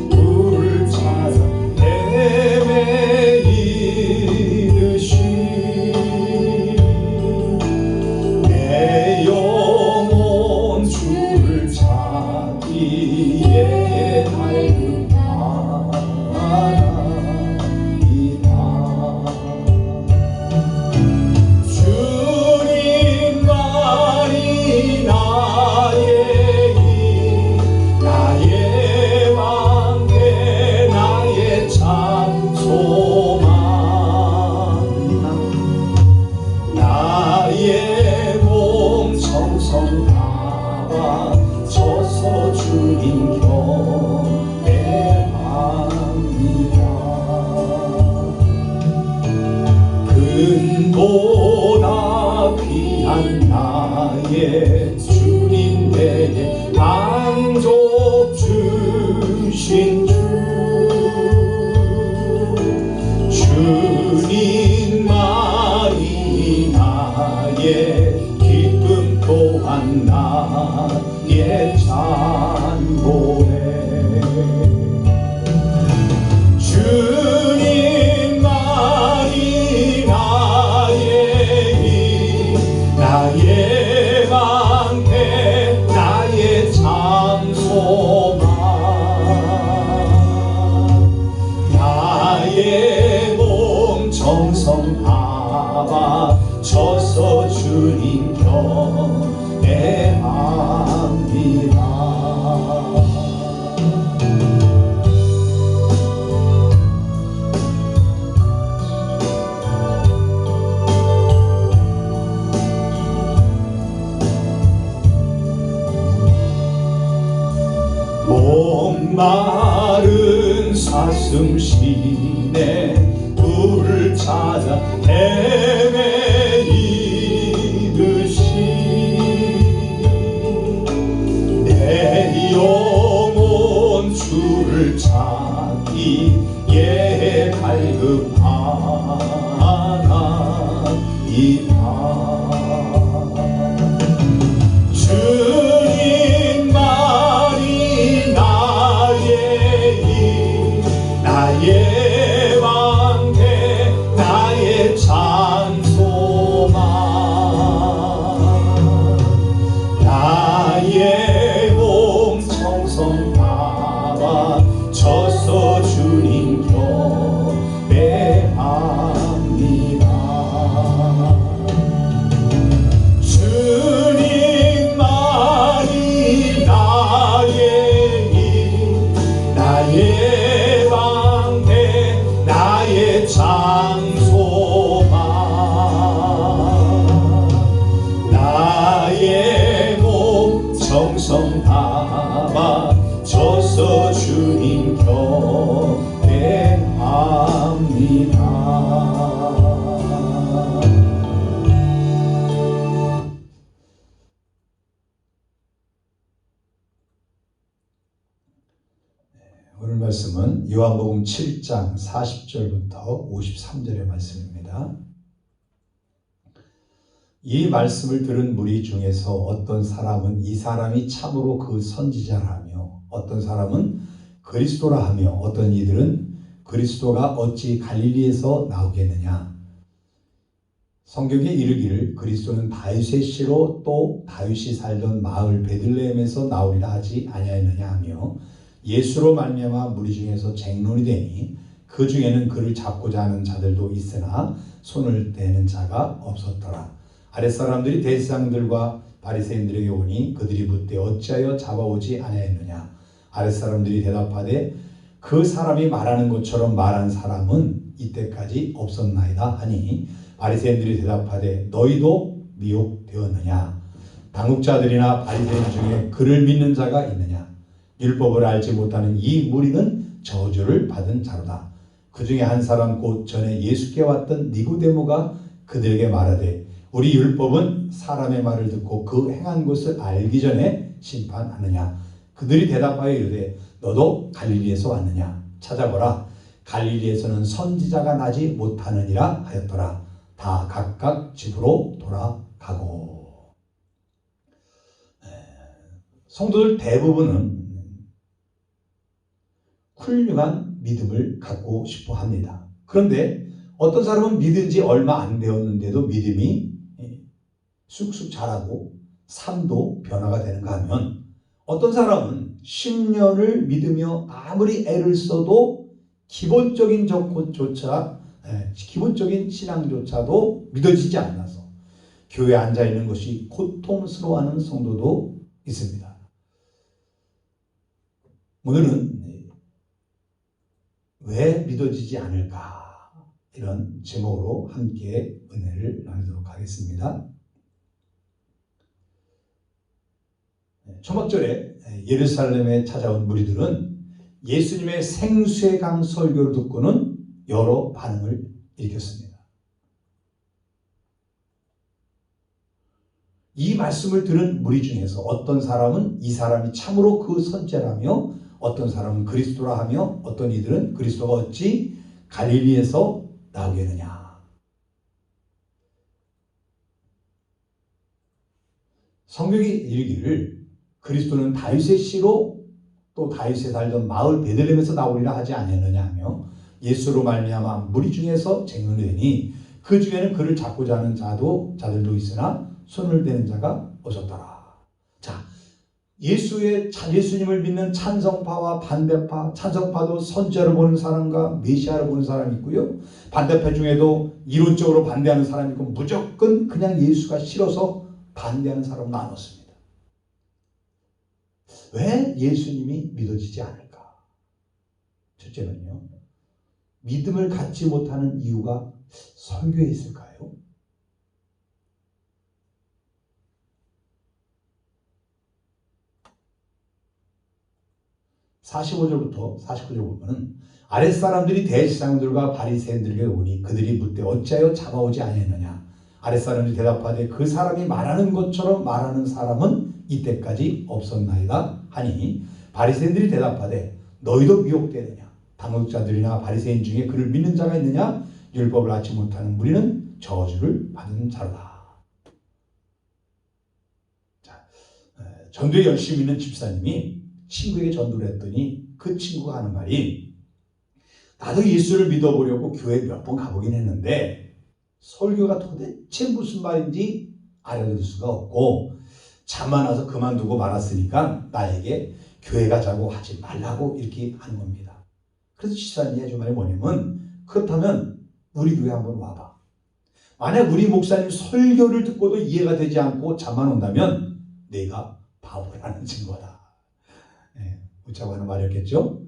물 찾아 헤매이듯이 내 영혼 주를 찾기에 밝은 바람이다. 주님만이 나의 힘, 나의 방패, 나의 참 소망, 나의 몸 정성하와 져서 주님 경배합니다. 금보다 귀한 나의 주님 내게 만족 주신 주, 주님만이 나의 기쁨 또한 나의 찬고래. 주님만이 나의 힘, 나의 방패, 나의 참 소망, 나의 몸 정성하와 져서 주님 경배합니다. 목마른 사슴 시내 물을 찾아 헤매이듯이 내 영혼 주를 찾기에 갈급하나이다. 주님만이 나의 힘, 나의 방패, 나의 참 소망, 나의 몸 정성하와 져서 주님 경배합니다. 주님만이 나의 힘, 나의 방패, 나의 참 소망, 나의 몸 정성하와 져서 주님 경배합니다. 오늘 말씀은 요한복음 7장 40절부터 53절의 말씀입니다. 이 말씀을 들은 무리 중에서 어떤 사람은 이 사람이 참으로 그 선지자라며, 어떤 사람은 그리스도라 하며, 어떤 이들은 그리스도가 어찌 갈릴리에서 나오겠느냐. 성경에 이르기를 그리스도는 다윗의 씨로 또 다윗이 살던 마을 베들레헴에서 나오리라 하지 아니하였느냐 하며, 예수로 말미암아 무리 중에서 쟁론이 되니 그 중에는 그를 잡고자 하는 자들도 있으나 손을 대는 자가 없었더라. 아랫사람들이 대제사장들과 바리새인들에게 오니 그들이 묻되 어찌하여 잡아오지 아니하였느냐. 아랫사람들이 대답하되 그 사람이 말하는 것처럼 말한 사람은 이때까지 없었나이다 하니, 바리새인들이 대답하되 너희도 미혹되었느냐. 당국자들이나 바리새인 중에 그를 믿는 자가 있느냐. 율법을 알지 못하는 이 무리는 저주를 받은 자로다. 그 중에 한 사람 곧 전에 예수께 왔던 니고데모가 그들에게 말하되 우리 율법은 사람의 말을 듣고 그 행한 것을 알기 전에 심판하느냐. 그들이 대답하여 이르되 너도 갈릴리에서 왔느냐. 찾아보라. 갈릴리에서는 선지자가 나지 못하느니라 하였더라. 다 각각 집으로 돌아가고. 성도들 대부분은 훌륭한 믿음을 갖고 싶어 합니다. 그런데 어떤 사람은 믿은 지 얼마 안 되었는데도 믿음이 쑥쑥 자라고 삶도 변화가 되는가 하면, 어떤 사람은 10년을 믿으며 아무리 애를 써도 기본적인 신앙조차도 믿어지지 않아서 교회에 앉아있는 것이 고통스러워하는 성도도 있습니다. 오늘은 왜 믿어지지 않을까, 이런 제목으로 함께 은혜를 나누도록 하겠습니다. 초막절에 예루살렘에 찾아온 무리들은 예수님의 생수의 설교를 듣고는 여러 반응을 일으켰습니다. 이 말씀을 들은 무리 중에서 어떤 사람은 이 사람이 참으로 그 선지자라며, 어떤 사람은 그리스도라 하며, 어떤 이들은 그리스도가 어찌 갈릴리에서 나오겠느냐. 성경이 이르기를 그리스도는 다윗의 씨로 또 다윗에 살던 마을 베들레헴에서 나오리라 하지 아니하느냐 하며, 예수로 말미암아 무리 중에서 쟁론되니 그 중에는 그를 잡고자 하는 자들도 있으나 손을 대는 자가 없었더라. 자, 예수님을 믿는 찬성파와 반대파, 찬성파도 선지자로 보는 사람과 메시아로 보는 사람이 있고요. 반대파 중에도 이론적으로 반대하는 사람이 있고, 무조건 그냥 예수가 싫어서 반대하는 사람으로 나눴습니다. 왜 예수님이 믿어지지 않을까? 첫째는요, 믿음을 갖지 못하는 이유가 설교에 있을까요? 45절부터 49절 보면은, 아랫사람들이 대제사장들과 바리새인들에게 오니 그들이 묻되 어찌하여 잡아오지 아니하느냐. 아랫사람들이 대답하되 그 사람이 말하는 것처럼 말하는 사람은 이때까지 없었나이다 하니, 바리새인들이 대답하되 너희도 미혹되느냐. 당국자들이나 바리새인 중에 그를 믿는 자가 있느냐. 율법을 알지 못하는 무리는 저주를 받은 자로다. 자, 전도에 열심히 있는 집사님이 친구에게 전도를 했더니 그 친구가 하는 말이, 나도 예수를 믿어보려고 교회 몇 번 가보긴 했는데 설교가 도대체 무슨 말인지 알아들을 수가 없고, 잠만 와서 그만두고 말았으니까 나에게 교회 가자고 하지 말라고 이렇게 하는 겁니다. 그래서 집사님이 해준 말이 뭐냐면, 그렇다면 우리 교회 한번 와봐. 만약 우리 목사님 설교를 듣고도 이해가 되지 않고 잠만 온다면 내가 바보라는 증거다. 웃자고 하는 말이었겠죠.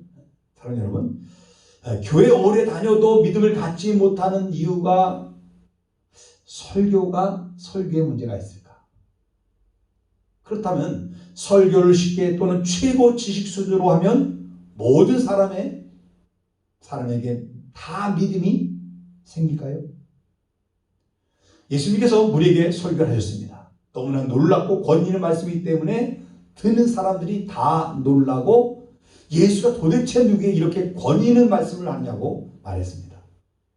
사랑하는 여러분, 교회 오래 다녀도 믿음을 갖지 못하는 이유가 설교에 문제가 있을까? 그렇다면 설교를 쉽게 또는 최고 지식 수준으로 하면 모든 사람에게 다 믿음이 생길까요? 예수님께서 무리에게 설교를 하셨습니다. 너무나 놀랍고 권위 있는 말씀이기 때문에 듣는 사람들이 다 놀라고, 예수가 도대체 누구에게 이렇게 권위 있는 말씀을 하냐고 말했습니다.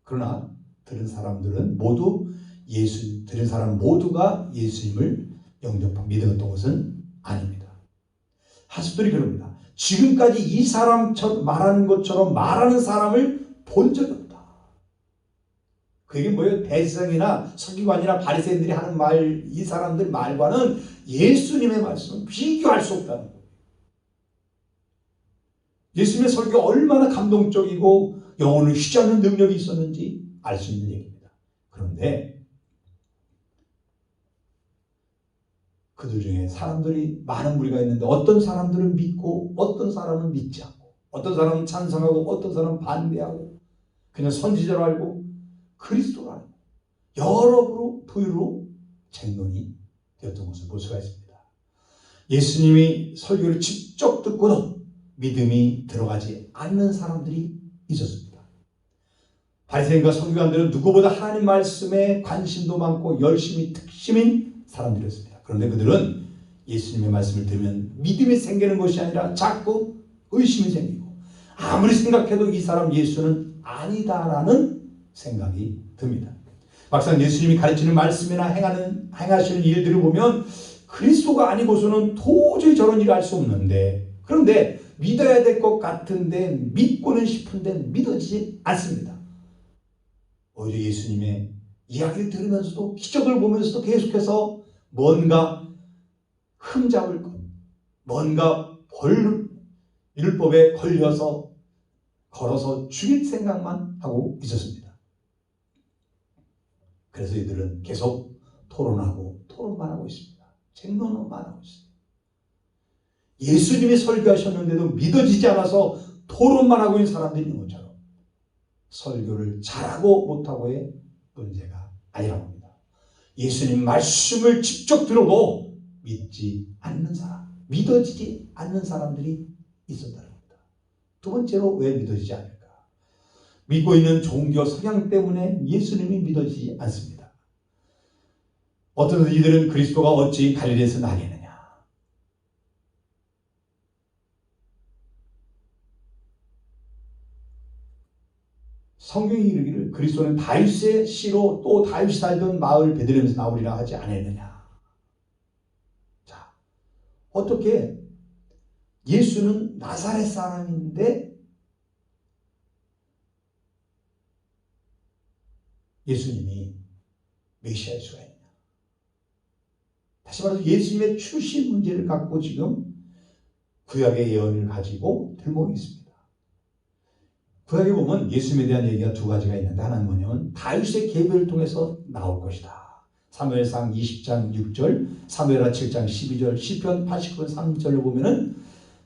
그러나 들은 사람 모두가 예수님을 영접하고 믿었던 것은 아닙니다. 하수들이 그럽니다. 지금까지 이 사람처럼 말하는 것처럼 말하는 사람을 본 적이 없다. 그게 뭐예요? 대제사장이나 서기관이나 바리새인들이 하는 말, 이 사람들 말과는 예수님의 말씀은 비교할 수 없다는 거예요. 예수님의 설교가 얼마나 감동적이고 영혼을 휘저는 능력이 있었는지 알 수 있는 얘기입니다. 그런데 그들 중에 사람들이 많은 무리가 있는데, 어떤 사람들은 믿고 어떤 사람은 믿지 않고, 어떤 사람은 찬성하고 어떤 사람은 반대하고, 그냥 선지자로 알고 그리스도로 알고, 여러 부류로 쟁론이 되었던 것을 볼 수가 있습니다. 예수님이 설교를 직접 듣고도 믿음이 들어가지 않는 사람들이 있었습니다. 바리새인과 서기관들은 누구보다 하나님 말씀에 관심도 많고 열심히 특심인 사람들이었습니다. 그런데 그들은 예수님의 말씀을 들으면 믿음이 생기는 것이 아니라 자꾸 의심이 생기고, 아무리 생각해도 이 사람 예수는 아니다라는 생각이 듭니다. 막상 예수님이 가르치는 말씀이나 행하시는 일들을 보면 그리스도가 아니고서는 도저히 저런 일을 할 수 없는데, 그런데 믿어야 될 것 같은데 믿고는 싶은데 믿어지지 않습니다. 오히려 예수님의 이야기를 들으면서도 기적을 보면서도 계속해서 뭔가 흠잡을 것, 뭔가 율법에 걸려서 걸어서 죽일 생각만 하고 있었습니다. 그래서 이들은 계속 토론만 하고 있습니다. 쟁론만 하고 있습니다. 예수님이 설교하셨는데도 믿어지지 않아서 토론만 하고 있는 사람들이 있는 것처럼 설교를 잘하고 못하고의 문제가 아니라고 합니다. 예수님 말씀을 직접 들어도 믿지 않는 사람, 믿어지지 않는 사람들이 있었다는 겁니다. 두 번째로 왜 믿어지지 않을까? 믿고 있는 종교 성향 때문에 예수님이 믿어지지 않습니다. 어떤 이들은 그리스도가 어찌 갈릴리에서 나겠느냐? 성경이 이르기를 그리스도는 다윗의 씨로 또 다윗이 살던 마을 베들레헴에서 나오리라 하지 않았느냐? 자, 어떻게 예수는 나사렛 사람인데 예수님이 메시아일 수가 있냐? 다시 말해서 예수님의 출신 문제를 갖고 지금 구약의 예언을 가지고 들먹이 있습니다. 구약에 보면 예수님에 대한 얘기가 두 가지가 있는데, 하나는 뭐냐면 다윗의 계보를 통해서 나올 것이다. 사무엘상 20장 6절, 사무엘하 7장 12절, 시편 89편 3절을 보면은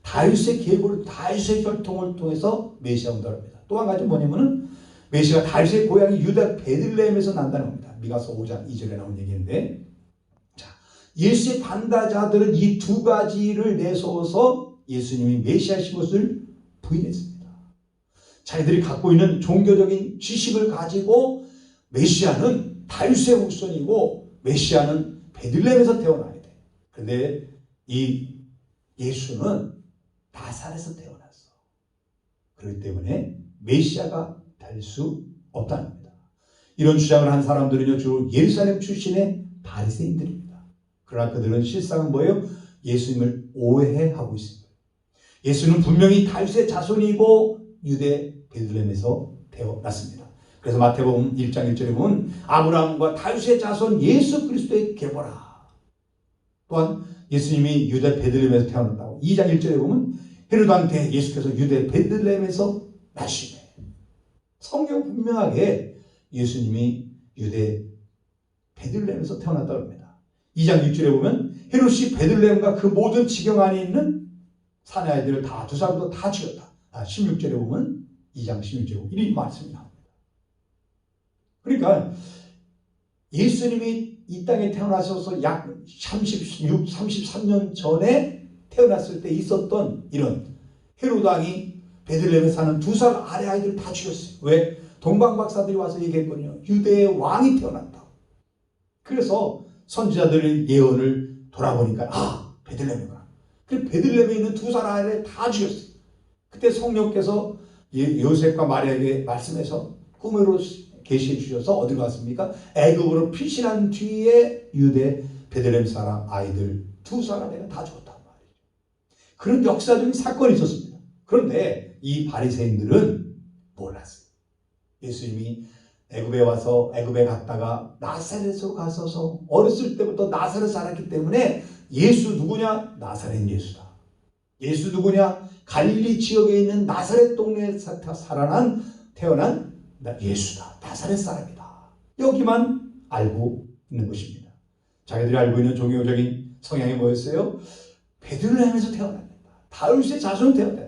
다윗의 계보를, 다윗의 혈통을 통해서 메시아 온다고 합니다. 또 한 가지 뭐냐면은 메시아가 다윗의 고향이 유다 베들레헴에서 난다는 겁니다. 미가서 5장 2절에 나온 얘기인데, 자, 예수의 반대자들은 이 두 가지를 내세워서 예수님이 메시아신 것을 부인했습니다. 자기들이 갖고 있는 종교적인 지식을 가지고 메시아는 다윗의 후손이고 메시아는 베들레헴에서 태어나야 돼. 그런데 이 예수는 나사렛에서 태어났어. 그렇기 때문에 메시아가 될 수 없다는 겁니다. 이런 주장을 한 사람들은요, 주로 예루살렘 출신의 바리새인들입니다. 그러나 그들은 실상은 뭐예요? 예수님을 오해하고 있습니다. 예수는 분명히 다윗의 자손이고 유대 베들레헴에서 태어났습니다. 그래서 마태복음 1장 1절에 보면 아브라함과 다윗의 자손 예수 그리스도의 계보라. 또한 예수님이 유대 베들레헴에서 태어났다고 2장 1절에 보면 헤롯 왕 때 예수께서 유대 베들레헴에서 나시네. 성경 분명하게 예수님이 유대 베들레헴에서 태어났다고 합니다. 2장 6절에 보면 헤롯이 베들레헴과 그 모든 지경 안에 있는 사내 아이들을 다 두 살부터 다 죽였다. 16절에 보면 2장 16절에 이런 말씀이 나옵니다. 그러니까 예수님이 이 땅에 태어나셔서 약 33년 전에 태어났을 때 있었던 이런 헤롯 왕이 베들레헴에 사는 2살 아래 아이들을 다 죽였어요. 왜? 동방박사들이 와서 얘기했거든요. 유대의 왕이 태어났다. 그래서 선지자들의 예언을 돌아보니까 베들레헴이구나. 그래서 베들레헴에 있는 2살 아이를 다 죽였어요. 그때 성령께서 요셉과 마리아에게 말씀해서 꿈으로 계시해 주셔서 어디로 갔습니까? 애굽으로 피신한 뒤에 유대 베들레헴 사람 아이들 2살 아이가 다 죽었단 말이죠. 그런 역사적인 사건이 있었습니다. 그런데 이 바리새인들은 몰랐어요. 예수님이 애굽에 와서 애굽에 갔다가 나사렛으로 가서서 어렸을 때부터 나사렛 살았기 때문에 예수 누구냐? 나사렛 예수다. 예수 누구냐? 갈릴리 지역에 있는 나사렛 동네에서 태어난 예수다. 나사렛 사람이다. 여기만 알고 있는 것입니다. 자기들이 알고 있는 종교적인 성향이 뭐였어요? 베들레헴에서 태어났다. 다윗의 자손 태어났다.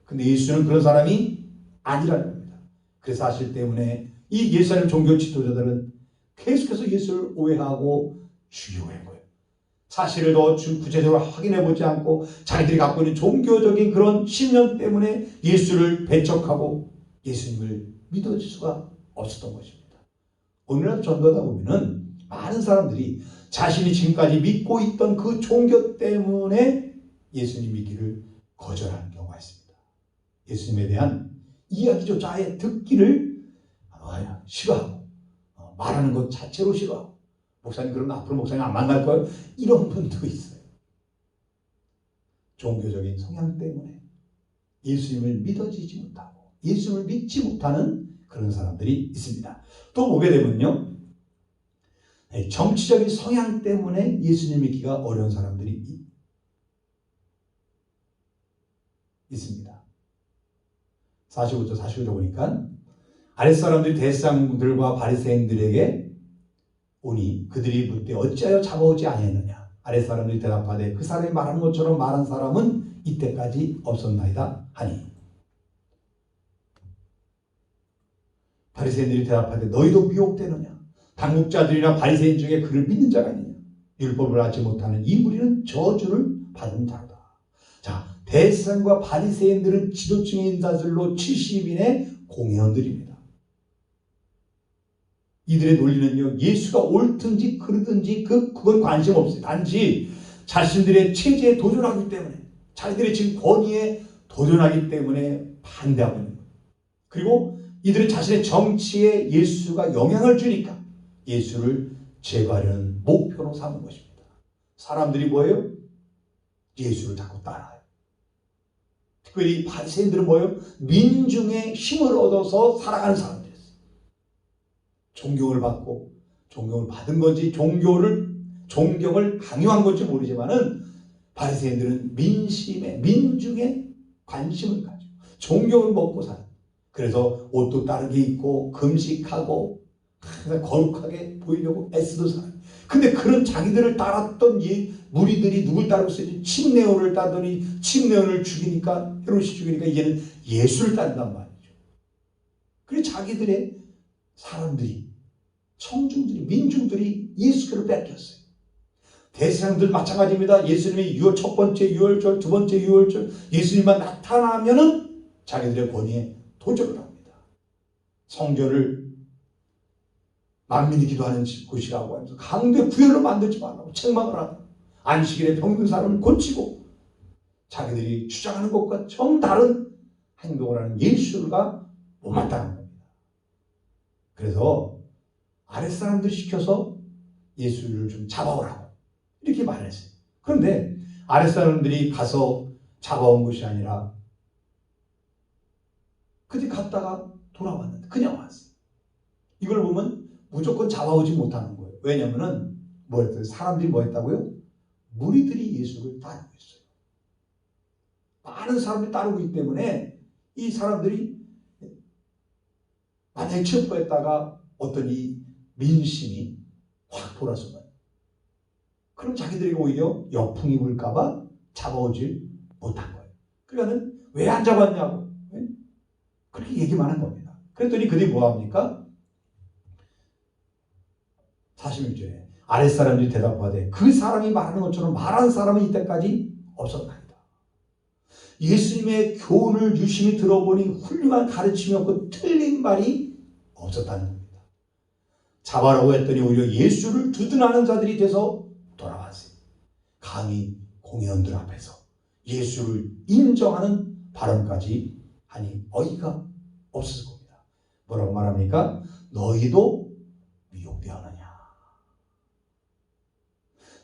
근데 예수는 그런 사람이 아니라는 겁니다. 그 사실 때문에 이 예루살렘 종교 지도자들은 계속해서 예수를 오해하고 죽이려고 한 거예요. 사실을 더 구체적으로 확인해 보지 않고 자기들이 갖고 있는 종교적인 그런 신념 때문에 예수를 배척하고 예수님을 믿어질 수가 없었던 것입니다. 오늘날 전도하다 보면은 많은 사람들이 자신이 지금까지 믿고 있던 그 종교 때문에 예수님 믿기를 거절하는 경우가 있습니다. 예수님에 대한 이야기조차 아예 듣기를 싫어하고 말하는 것 자체로 싫어하고 목사님 그러면 앞으로 목사님 안 만날 거예요? 이런 분도 있어요. 종교적인 성향 때문에 예수님을 믿어지지 못하고 예수님을 믿지 못하는 그런 사람들이 있습니다. 또 보게 되면요, 정치적인 성향 때문에 예수님 믿기가 어려운 사람들이 있습니다. 45절 49절 보니까 아랫사람들이 대제사장들과 바리새인들에게 오니 그들이 묻되 어찌하여 잡아오지 아니하느냐. 아랫사람들이 대답하되 그 사람이 말하는 것처럼 말한 사람은 이때까지 없었나이다 하니, 바리새인들이 대답하되 너희도 미혹되느냐. 당국자들이나 바리새인 중에 그를 믿는 자가 있느냐. 율법을 알지 못하는 이 무리는 저주를 받은 자로다. 자, 대제사장과 바리새인들은 지도층의 인사들로 70인의 공회원들입니다. 이들의 논리는요, 예수가 옳든지 그르든지 그건 관심 없어요. 단지 자신들의 체제에 도전하기 때문에, 자기들의 지금 권위에 도전하기 때문에 반대하고 있는 거예요. 그리고 이들은 자신의 정치에 예수가 영향을 주니까 예수를 제거하려는 목표로 삼은 것입니다. 사람들이 뭐예요? 예수를 자꾸 따라요. 특별히 바리새인들은 뭐예요? 민중의 힘을 얻어서 살아가는 사람들이었어요. 존경을 받고, 존경을 받은 건지 존경을 강요한 건지 모르지만은 바리새인들은 민중의 관심을 가지고 존경을 먹고 사는. 그래서 옷도 따르게 입고 금식하고 항상 거룩하게 보이려고 애쓰던 사람. 근데 그런 자기들을 따랐던 무리들이 누굴 따르고 있어요? 침례온을 따르더니 침례온을 죽이니까, 헤롯이 죽이니까 이제는 예수를 따른단 말이죠. 그래서 자기들의 사람들이, 청중들이, 민중들이 예수를 뺏겼어요. 대제사장들 마찬가지입니다. 예수님이 첫 번째 유월절, 두 번째 유월절 예수님만 나타나면은 자기들의 권위에 도전을 합니다. 성전을 만민이 기도하는 곳이라고 하면서 강대 구열로 만들지 말라고 책망을 하고, 안식일에 병든 사람을 고치고, 자기들이 주장하는 것과 정다른 행동을 하는 예수가 못마땅한 겁니다. 그래서 아랫사람들 시켜서 예수를 좀 잡아오라고 이렇게 말을 했어요. 그런데 아랫사람들이 가서 잡아온 것이 아니라 그때 갔다가 돌아왔는데 그냥 왔어요. 이걸 보면 무조건 잡아오지 못하는 거예요. 왜냐하면 사람들이 뭐 했다고요? 무리들이 예수를 따르고 있어요. 많은 사람들이 따르고 있기 때문에 이 사람들이 만약에 체포했다가 어떤 이 민심이 확 돌아서면, 그럼 자기들이 오히려 역풍이 불까봐 잡아오지 못한 거예요. 그러니까 왜 안 잡았냐고 그렇게 얘기만 한 겁니다. 그랬더니 그들이 뭐합니까? 46절에 아랫사람들이 대답하되 그 사람이 말하는 것처럼 말한 사람은 이때까지 없었나이다. 예수님의 교훈을 유심히 들어보니 훌륭한 가르침이 없고 틀린 말이 없었다는 겁니다. 잡아라고 했더니 오히려 예수를 두둔하는 자들이 돼서 돌아왔어요. 강의 공회원들 앞에서 예수를 인정하는 발언까지 하니 어이가 없었을 겁니다. 뭐라고 말합니까? 너희도 미혹되었느냐.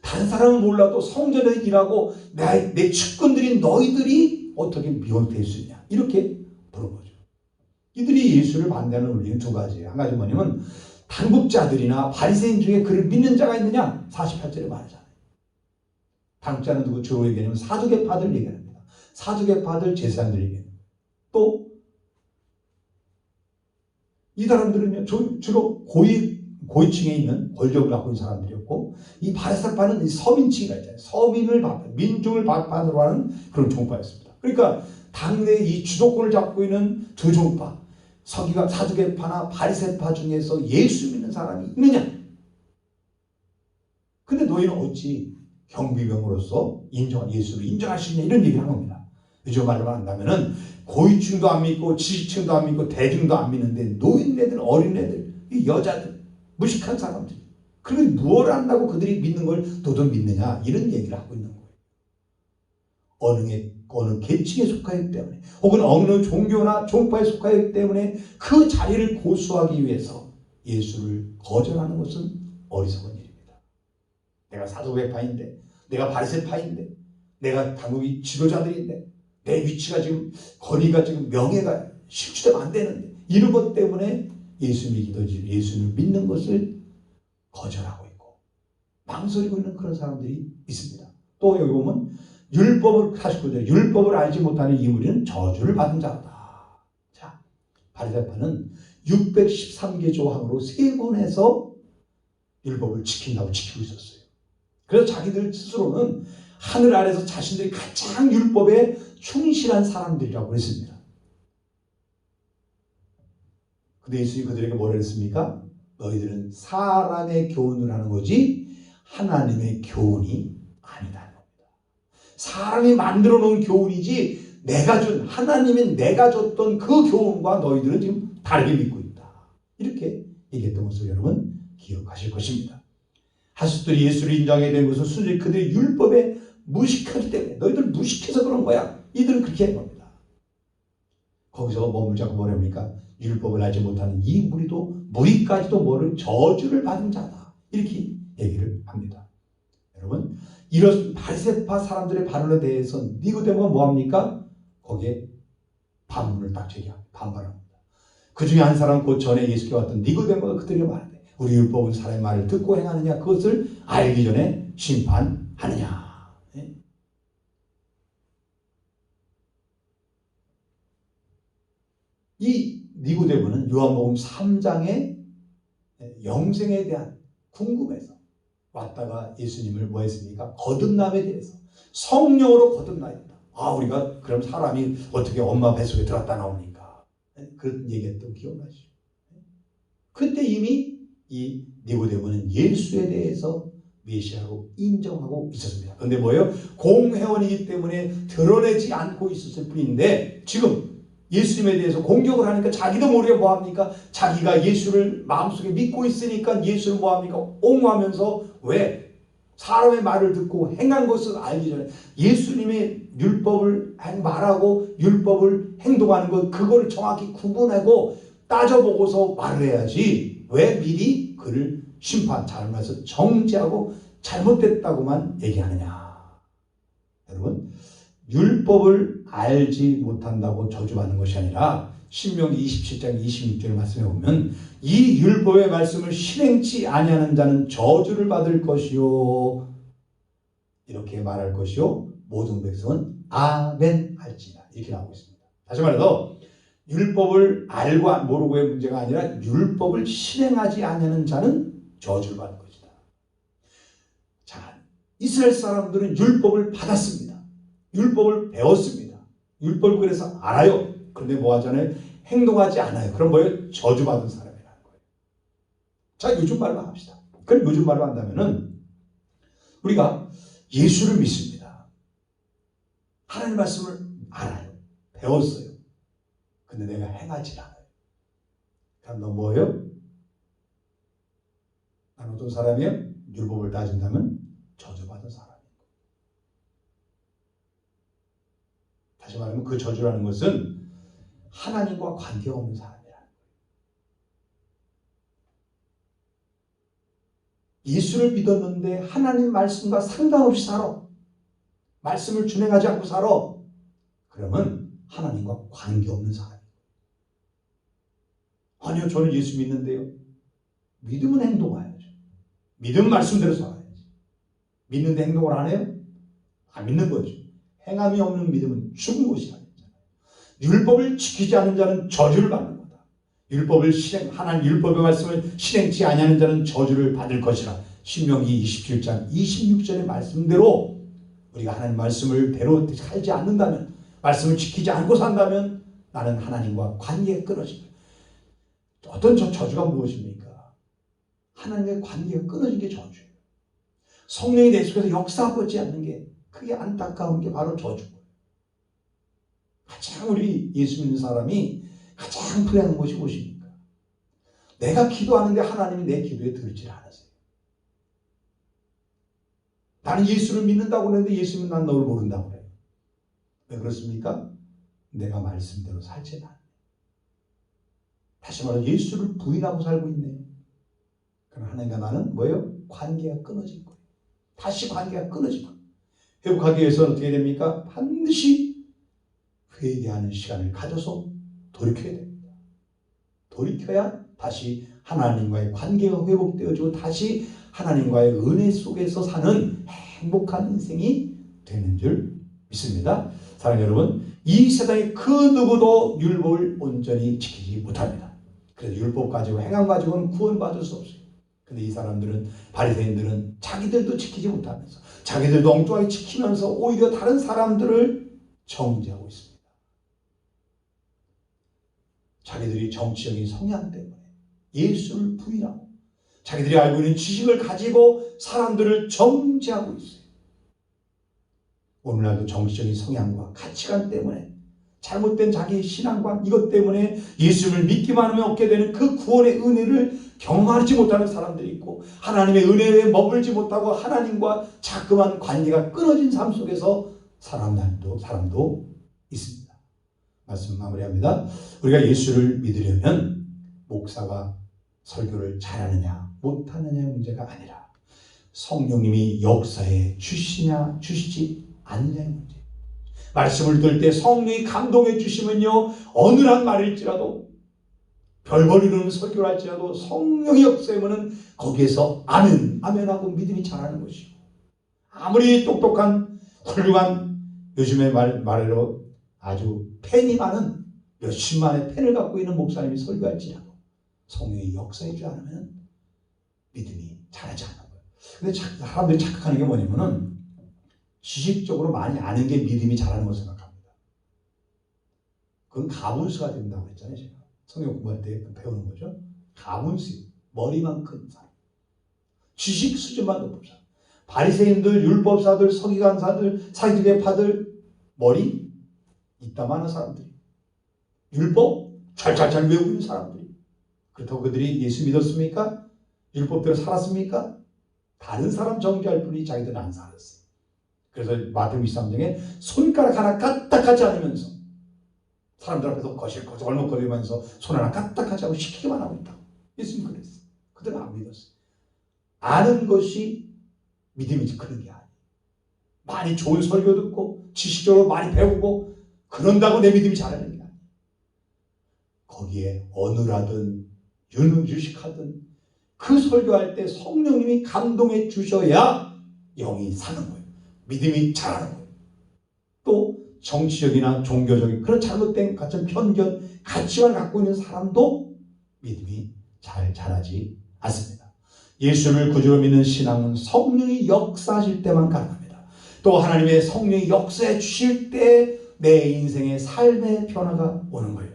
다른 사람은 몰라도 성전에 일하고 내 측근들인 너희들이 어떻게 미혹될 수 있냐, 이렇게 물어보죠. 이들이 예수를 반대하는 원리는 두 가지예요. 한 가지 뭐냐면 당국자들이나 바리새인 중에 그를 믿는 자가 있느냐, 48절에 말하잖아요. 당국자는 누구 주로 얘기하냐면 사두개파들 얘기합니다. 사두개파들, 제사장들 얘기합니다. 또 이 사람들은요, 주로 고위층에 있는 권력을 갖고 있는 사람들이었고, 이 바리새파는 서민층이라 있잖아요. 서민을 민중을 반으로 하는 그런 종파였습니다. 그러니까 당내 이 주도권을 잡고 있는 두 종파, 서기관 사두개파나 바리새파 중에서 예수 믿는 사람이 있느냐? 근데 너희는 어찌 경비병으로서 예수를 인정할 수 있냐, 이런 얘기를 한 겁니다. 요즘 말로 한다면은 고위층도 안 믿고 지식층도 안 믿고 대중도 안 믿는데 노인네들, 어린애들, 이 여자들, 무식한 사람들, 그러면 무엇을 안다고 그들이 믿는 걸 너도 믿느냐, 이런 얘기를 하고 있는 거예요. 어느 계층에 속하기 때문에, 혹은 어느 종교나 종파에 속하기 때문에 그 자리를 고수하기 위해서 예수를 거절하는 것은 어리석은 일입니다. 내가 사두개파인데, 내가 바리새파인데, 내가 당국이 지도자들인데, 내 위치가 지금, 거리가 지금, 명예가 실추되면 안 되는데, 이런 것 때문에 예수 믿기도 예수를 믿는 것을 거절하고 있고 망설이고 있는 그런 사람들이 있습니다. 또 여기 보면 율법을 49절, 율법을 알지 못하는 이 무리는 저주를 받은 자다. 자, 바리새파는 613개 조항으로 세 번 해서 율법을 지킨다고 지키고 있었어요. 그래서 자기들 스스로는 하늘 아래서 자신들이 가장 율법에 충실한 사람들이라고 했습니다. 근데 예수님이 그들에게 뭐라 했습니까? 너희들은 사람의 교훈을 하는 거지 하나님의 교훈이 아니다는 겁니다. 사람이 만들어 놓은 교훈이지 하나님이 내가 줬던 그 교훈과 너희들은 지금 다르게 믿고 있다. 이렇게 얘기했던 것을 여러분 기억하실 것입니다. 하수들이 예수를 인정하게 된 것은 순전히 그들의 율법에 무식하기 때문에 너희들 무식해서 그런 거야. 이들은 그렇게 한 겁니다. 거기서 머물자고 뭐랍니까? 율법을 알지 못하는 이 무리까지도 모르는 저주를 받은 자다. 이렇게 얘기를 합니다. 여러분, 이런 바리새파 사람들의 발언에 대해서 니고데모가 뭐합니까? 거기에 반문을 딱 제기합니다. 반발합니다. 그 중에 한 사람 곧 전에 예수께 왔던 니고데모가 그들에게 말하되 우리 율법은 사람의 말을 듣고 행하느냐 그것을 알기 전에 심판하느냐. 이 니고데모는 요한복음 3장의 영생에 대한 궁금해서 왔다가 예수님을 뭐 했습니까? 거듭남에 대해서 성령으로 거듭나야 된다. 우리가 그럼 사람이 어떻게 엄마 뱃속에 들었다 나옵니까? 그런 얘기했던 기억나시죠? 그때 이미 이 니고데모는 예수에 대해서 메시아로 인정하고 있었습니다. 그런데 뭐예요? 공회원이기 때문에 드러내지 않고 있었을 뿐인데 지금 예수님에 대해서 공격을 하니까 자기도 모르게 뭐합니까? 자기가 예수를 마음속에 믿고 있으니까 예수를 뭐합니까? 옹호하면서 왜? 사람의 말을 듣고 행한 것을 알기 전에 예수님의 율법을 말하고 율법을 행동하는 것 그거를 정확히 구분하고 따져보고서 말을 해야지 왜 미리 그를 잘못해서 정죄하고 잘못됐다고만 얘기하느냐. 여러분, 율법을 알지 못한다고 저주받는 것이 아니라 신명기 27장 26절 말씀에 보면 이 율법의 말씀을 실행치 아니하는 자는 저주를 받을 것이요 이렇게 말할 것이요 모든 백성은 아멘 할지니라 이렇게 나오고 있습니다. 다시 말해서 율법을 알고 모르고의 문제가 아니라 율법을 실행하지 아니하는 자는 저주를 받을 것이다. 자, 이스라엘 사람들은 율법을 받았습니다. 율법을 배웠습니다. 율법을 그래서 알아요. 그런데 뭐 하잖아요? 행동하지 않아요. 그럼 뭐예요? 저주받은 사람이라는 거예요. 자, 요즘 말로 합시다. 그럼 요즘 말로 한다면은 우리가 예수를 믿습니다. 하나님 말씀을 알아요. 배웠어요. 근데 내가 행하지 않아요. 그럼 너 뭐예요? 난 어떤 사람이에요? 율법을 따진다면 저주받은 사람. 다시 말하면 그 저주라는 것은 하나님과 관계가 없는 사람이라는 거예요. 예수를 믿었는데 하나님 말씀과 상관없이 살아. 말씀을 준행하지 않고 살아. 그러면 하나님과 관계없는 사람이에요. 아니요, 저는 예수 믿는데요. 믿음은 행동해야죠. 믿음 말씀대로 살아야지. 믿는데 행동을 안 해요? 안 믿는 거죠. 행함이 없는 믿음은 죽은 것이라 했잖아요. 율법을 지키지 않는 자는 저주를 받는 거다. 하나님 율법의 말씀을 실행치 아니하는 자는 저주를 받을 것이라. 신명기 27장 26절의 말씀대로 우리가 하나님 말씀을 대로 살지 않는다면, 말씀을 지키지 않고 산다면 나는 하나님과 관계가 끊어진 거예요. 어떤 저주가 무엇입니까? 하나님의 관계가 끊어진 게 저주예요. 성령이 내 속에서 역사하지 않는 게 그게 안타까운 게 바로 저주예요. 가장 우리 예수 믿는 사람이 가장 불행한 것이 무엇입니까? 내가 기도하는데 하나님이 내 기도에 들지를 않으세요. 나는 예수를 믿는다고 그러는데 예수님은 난 너를 모른다고 그래요. 왜 그렇습니까? 내가 말씀대로 살지 않아요. 다시 말해 예수를 부인하고 살고 있네요. 그럼 하나님과 나는 뭐예요? 관계가 끊어질 거예요. 다시 관계가 끊어질 거예요. 회복하기 위해서는 어떻게 됩니까? 반드시 회개하는 시간을 가져서 돌이켜야 됩니다. 돌이켜야 다시 하나님과의 관계가 회복되어지고 다시 하나님과의 은혜 속에서 사는 행복한 인생이 되는 줄 믿습니다. 사랑하는 여러분, 이 세상에 그 누구도 율법을 온전히 지키지 못합니다. 그래서 율법 가지고 행함 가지고는 구원받을 수 없어요. 근데 이 사람들은, 바리새인들은 자기들도 지키지 못하면서 자기들도 엉뚱하게 지키면서 오히려 다른 사람들을 정죄하고 있습니다. 자기들이 정치적인 성향 때문에 예수를 부인하고 자기들이 알고 있는 지식을 가지고 사람들을 정죄하고 있어요. 오늘날도 정치적인 성향과 가치관 때문에 잘못된 자기의 신앙관, 이것 때문에 예수를 믿기만 하면 얻게 되는 그 구원의 은혜를 경험하지 못하는 사람들이 있고, 하나님의 은혜에 머물지 못하고 하나님과 자꾸만 관계가 끊어진 삶 속에서 사람도 있습니다. 말씀 마무리합니다. 우리가 예수를 믿으려면 목사가 설교를 잘하느냐 못하느냐의 문제가 아니라 성령님이 역사에 주시냐 주시지 않느냐의 문제. 말씀을 들을 때 성령이 감동해 주시면요, 어느한 말일지라도 별걸 이루는 설교를 할지라도 성령의 역사이면은 거기에서 아멘, 아멘하고 믿음이 자라는 것이고, 아무리 똑똑한 훌륭한 요즘의 말로 아주 팬이 많은 몇십만의 팬을 갖고 있는 목사님이 설교할지라도 성령이 역사해주지 않으면 믿음이 자라지 않는 거예요. 근데 사람들이 착각하는 게 뭐냐면은 지식적으로 많이 아는 게 믿음이 자라는 것을 생각합니다. 그건 가분수가 된다고 했잖아요. 제가 성경 공부할 때 배우는 거죠. 가분수, 머리만 큰 사람, 지식 수준만 높은 사람. 바리새인들, 율법사들, 서기관사들, 사기계파들, 머리 이따만한 사람들이, 율법 잘 외우고 있는 사람들이. 그렇다고 그들이 예수 믿었습니까? 율법대로 살았습니까? 다른 사람 정죄할 뿐이 자기들은 안 살았어요. 그래서 마태복음 23장에 손가락 하나 까딱하지 않으면서 사람들 앞에서 거실거실 얼먹거리면서 손 하나 까딱하지 않고 시키기만 하고 있다고. 예수님 그랬어요. 그들은 안 믿었어요. 아는 것이 믿음이 크는 게 아니에요. 많이 좋은 설교 듣고 지식적으로 많이 배우고 그런다고 내 믿음이 자라는 게 아니에요. 거기에 어느라든 유식하든 그 설교할 때 성령님이 감동해 주셔야 영이 사는 거예요. 믿음이 자라는 거예요. 또 정치적이나 종교적인 그런 잘못된 같은 편견, 가치관을 갖고 있는 사람도 믿음이 잘 자라지 않습니다. 예수를 구주로 믿는 신앙은 성령이 역사하실 때만 가능합니다. 또 하나님의 성령이 역사해 주실 때 내 인생의 삶의 변화가 오는 거예요.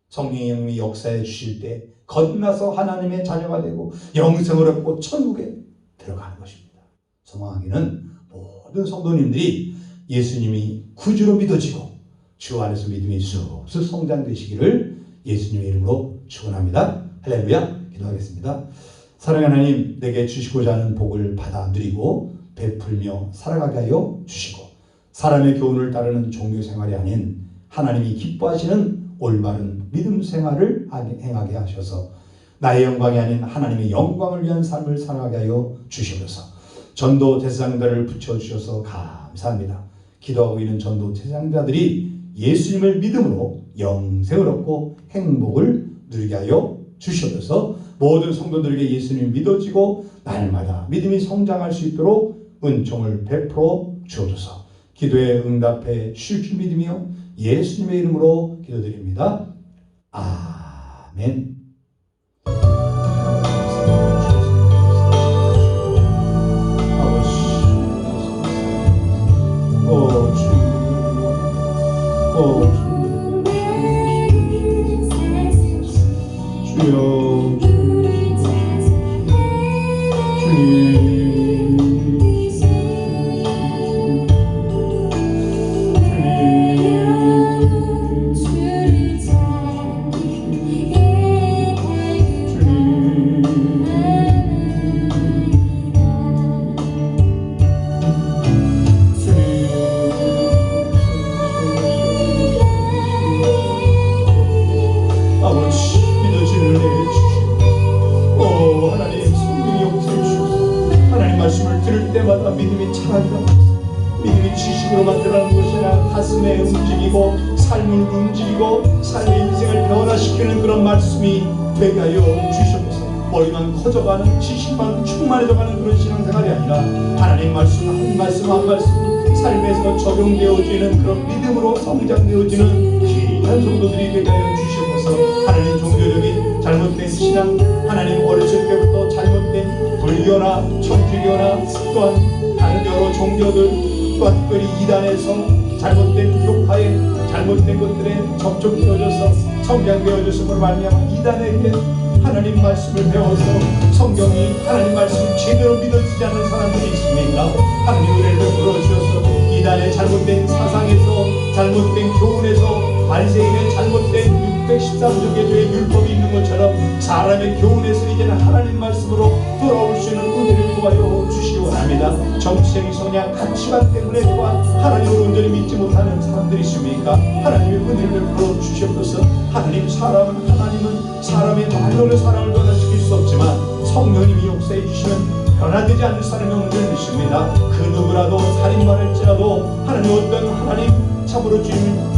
성령이 역사해 주실 때 거듭나서 하나님의 자녀가 되고 영생을 얻고 천국에 들어가는 것입니다. 소망하기는 모든 성도님들이 예수님이 구주로 믿어지고 주 안에서 믿음이 쑥쑥 성장되시기를 예수님의 이름으로 축원합니다. 할렐루야. 기도하겠습니다. 사랑하는 하나님, 내게 주시고자 하는 복을 받아 누리고 베풀며 살아가게 하여 주시고, 사람의 교훈을 따르는 종교 생활이 아닌 하나님이 기뻐하시는 올바른 믿음 생활을 행하게 하셔서 나의 영광이 아닌 하나님의 영광을 위한 삶을 살아가게 하여 주시옵소서. 전도 대상자를 붙여주셔서 감사합니다. 기도하고 있는 전도 대상자들이 예수님을 믿음으로 영생을 얻고 행복을 누리게 하여 주시옵소서. 모든 성도들에게 예수님이 믿어지고 날마다 믿음이 성장할 수 있도록 은총을 베풀어 주옵소서. 기도에 응답해 주실 줄 믿으며 예수님의 이름으로 기도드립니다. 아멘. 말씀을 들을 때마다 믿음이 자라리라. 믿음이 지식으로만 들어가는 것이 아니라 가슴에 움직이고 삶을 움직이고 삶의 인생을 변화시키는 그런 말씀이 되게 하여 주시옵소서. 머리만 커져가는, 지식만 충만해져가는 그런 신앙생활이 아니라 하나님 말씀 한 말씀 한 말씀 삶에서 적용되어지는 그런 믿음으로 성장되어지는 귀한 성도들이 되게 하여 주시옵소서. 하나님 종교적인 잘못된 신앙, 하나님 어렸을 때부터 잘못된 불교나 천주교나 또한 다른 여러 종교들, 또한 특별히 이단에서 잘못된 교파에 잘못된 것들에 접촉되어져서 성장되어졌음으로 말미암아 이단에게 하나님 말씀을 배워서 성경이 하나님 말씀을 제대로 믿어지지 않는 사람들이 있습니까? 하나님 은혜를 베풀어 주셔서 이단의 잘못된 사상에서, 잘못된 교훈에서, 바리새인의 잘못된 613조 계조의 율법이 있는 것처럼 사람의 교훈에서 이제는 하나님 말씀으로 돌아올 수 있는 은혜를 구하여 주시기 원합니다. 정치적인 성향, 가치관 때문에 또한 하나님을 온전히 믿지 못하는 사람들이 있습니까? 하나님의 은혜를 베풀어 주시옵소서. 하나님은 사람의 말로는 사람을 변화시킬 수 없지만 성령님이 역사해 주시면 변화되지 않는 사람이 없는 줄 믿습니다. 그 누구라도 살인마를 할지라도 하나님 어떤 하나님 참으로 주님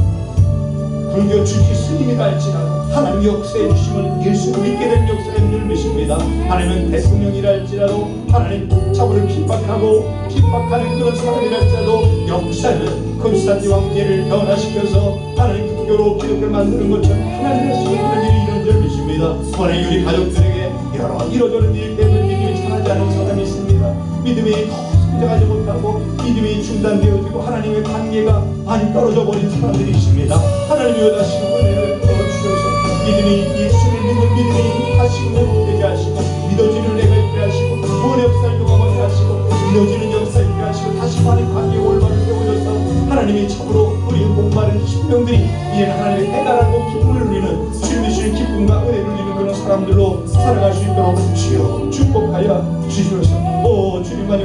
불교 주지 스님이다 할지라도 하나님 역사해 주시면 예수를 믿게 되는 역사가 있는 줄 믿습니다. 하나님은 대통령이라 할지라도 하나님 참으로 핍박하는 그런 사람이라 할지라도 역사는 콘스탄틴 왕제를 변화시켜서 하나님 국교로 기독교를 만드는 것처럼 하나님의 소유를 일이 이런 줄 믿습니다. 만약 우리 가족들에게 여러 이러저런 일 때문에 믿음이 잘하지 않은 사람이 있습니다. 믿음이 더 성장하지 못하고 믿음이 중단되어지고 하나님의 관계가 많이 떨어져 버린 사람들이 있습니다. 하나님이 여다시고 은혜를 주셔서 믿음이 예수를 믿는 믿음이 하시고 회복되게 하시고 믿어지는 내가 있게 하시고 구원의 역사를 경험하게 하시고 믿어지는 역사를 있게 하시고 다시 하나님 관계의 올바를 세워줘서 하나님이 참으로 우리 목마른 심령들이 이제는 하나님의 해달하고 기쁨을 누리는 주님의 주신 기쁨과 은혜를 누리는 그런 사람들로 살아갈 수 있도록 주여 축복하여 주시옵소서. 주님만이